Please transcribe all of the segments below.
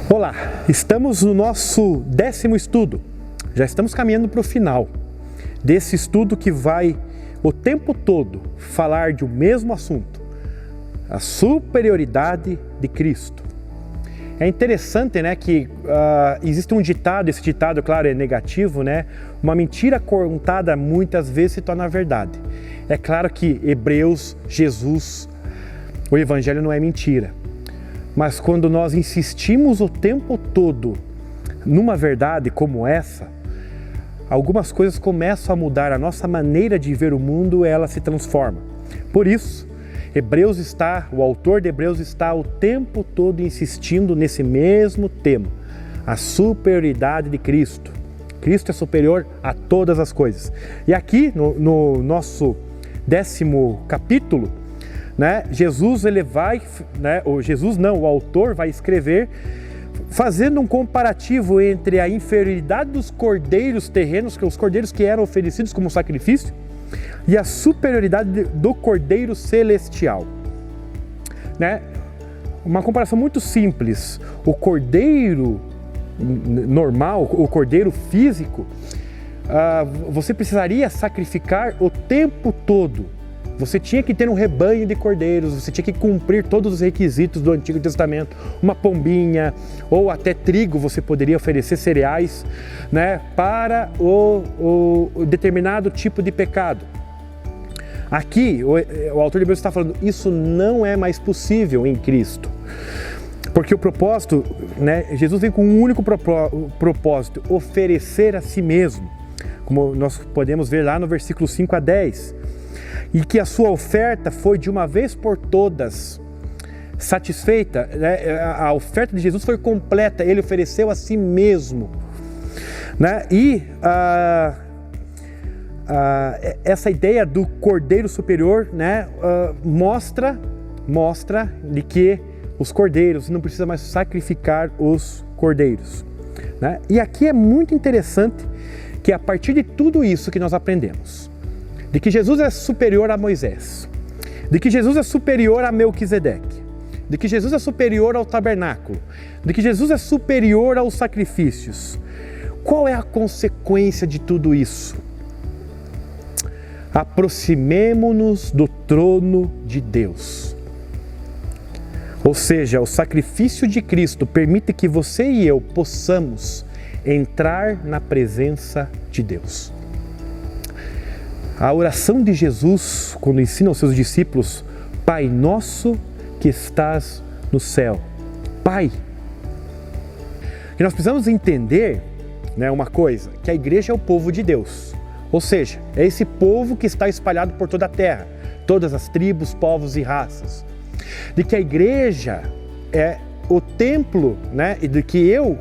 Olá, estamos no nosso 10º estudo. Já estamos caminhando para o final desse estudo que vai o tempo todo falar de um mesmo assunto, a superioridade de Cristo. É interessante, né, que existe um ditado, esse ditado, claro, é negativo, né? Uma mentira contada muitas vezes se torna verdade. É claro que Hebreus, Jesus, o Evangelho não é mentira. Mas quando nós insistimos o tempo todo numa verdade como essa, algumas coisas começam a mudar, a nossa maneira de ver o mundo, ela se transforma. Por isso, o autor de Hebreus está o tempo todo insistindo nesse mesmo tema, a superioridade de Cristo. Cristo é superior a todas as coisas. E aqui no nosso 10º capítulo, né, o autor vai escrever fazendo um comparativo entre a inferioridade dos cordeiros terrenos, que os cordeiros que eram oferecidos como sacrifício, e a superioridade do cordeiro celestial. Né? Uma comparação muito simples. O cordeiro normal, o cordeiro físico, você precisaria sacrificar o tempo todo. Você tinha que ter um rebanho de cordeiros, você tinha que cumprir todos os requisitos do Antigo Testamento, uma pombinha ou até trigo, você poderia oferecer cereais, né, para o determinado tipo de pecado. Aqui, o autor de Hebreus está falando, isso não é mais possível em Cristo. Porque o propósito, né, Jesus vem com um único propósito, oferecer a si mesmo, como nós podemos ver lá no versículo 5 a 10. E que a sua oferta foi de uma vez por todas satisfeita, né? A oferta de Jesus foi completa, ele ofereceu a si mesmo, né? E essa ideia do cordeiro superior, né, mostra de que os cordeiros não precisa mais sacrificar os cordeiros, né? E aqui é muito interessante que a partir de tudo isso que nós aprendemos, de que Jesus é superior a Moisés, de que Jesus é superior a Melquisedeque, de que Jesus é superior ao tabernáculo, de que Jesus é superior aos sacrifícios. Qual é a consequência de tudo isso? Aproximemo-nos do trono de Deus. Ou seja, o sacrifício de Cristo permite que você e eu possamos entrar na presença de Deus. A oração de Jesus, quando ensina aos seus discípulos, Pai nosso que estás no céu. Pai. E nós precisamos entender, né, uma coisa, que a igreja é o povo de Deus. Ou seja, é esse povo que está espalhado por toda a terra, todas as tribos, povos e raças. De que a igreja é o templo, né, e de que eu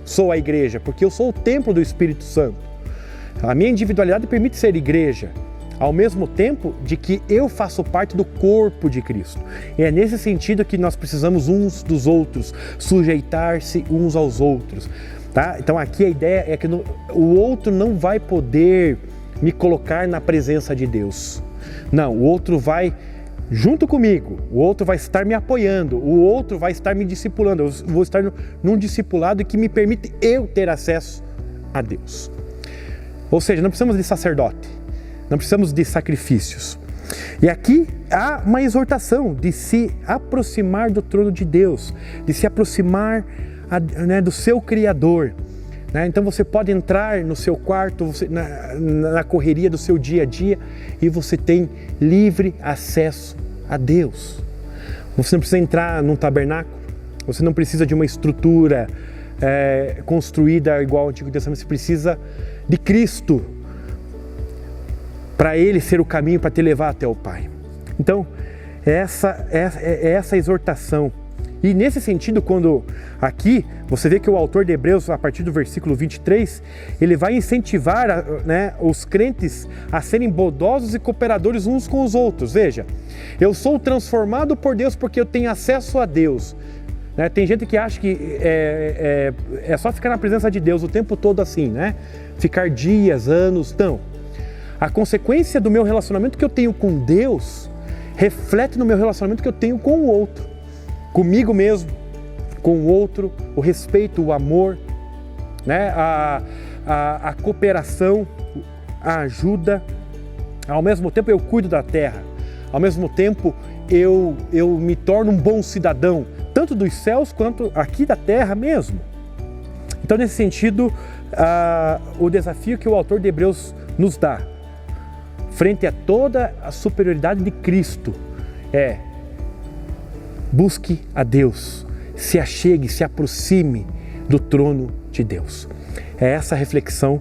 sou a igreja, porque eu sou o templo do Espírito Santo. A minha individualidade permite ser igreja, ao mesmo tempo de que eu faço parte do corpo de Cristo. E é nesse sentido que nós precisamos uns dos outros, sujeitar-se uns aos outros. Tá? Então aqui a ideia é que o outro não vai poder me colocar na presença de Deus. Não, o outro vai junto comigo, o outro vai estar me apoiando, o outro vai estar me discipulando. Eu vou estar num discipulado que me permite eu ter acesso a Deus. Ou seja, não precisamos de sacerdote, não precisamos de sacrifícios. E aqui há uma exortação de se aproximar do trono de Deus, de se aproximar, né, do seu Criador. Né? Então você pode entrar no seu quarto, na correria do seu dia a dia, e você tem livre acesso a Deus. Você não precisa entrar num tabernáculo, você não precisa de uma estrutura construída igual ao Antigo Testamento, você precisa de Cristo, para Ele ser o caminho para te levar até o Pai. Então, essa exortação. E nesse sentido, quando aqui você vê que o autor de Hebreus, a partir do versículo 23, ele vai incentivar, né, os crentes a serem bondosos e cooperadores uns com os outros. Veja, eu sou transformado por Deus porque eu tenho acesso a Deus. Né? Tem gente que acha que é só ficar na presença de Deus o tempo todo assim, né? Ficar dias, anos, não. A consequência do meu relacionamento que eu tenho com Deus reflete no meu relacionamento que eu tenho com o outro, comigo mesmo, com o outro, o respeito, o amor, né? a cooperação, a ajuda. Ao mesmo tempo eu cuido da terra, ao mesmo tempo eu me torno um bom cidadão, tanto dos céus quanto aqui da terra mesmo. Então, nesse sentido, o desafio que o autor de Hebreus nos dá, frente a toda a superioridade de Cristo, é: busque a Deus, se achegue, se aproxime do trono de Deus. É essa reflexão,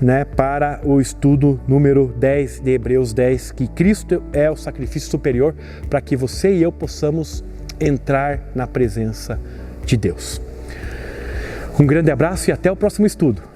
né, para o estudo número 10 de Hebreus 10, que Cristo é o sacrifício superior para que você e eu possamos entrar na presença de Deus. Um grande abraço e até o próximo estudo.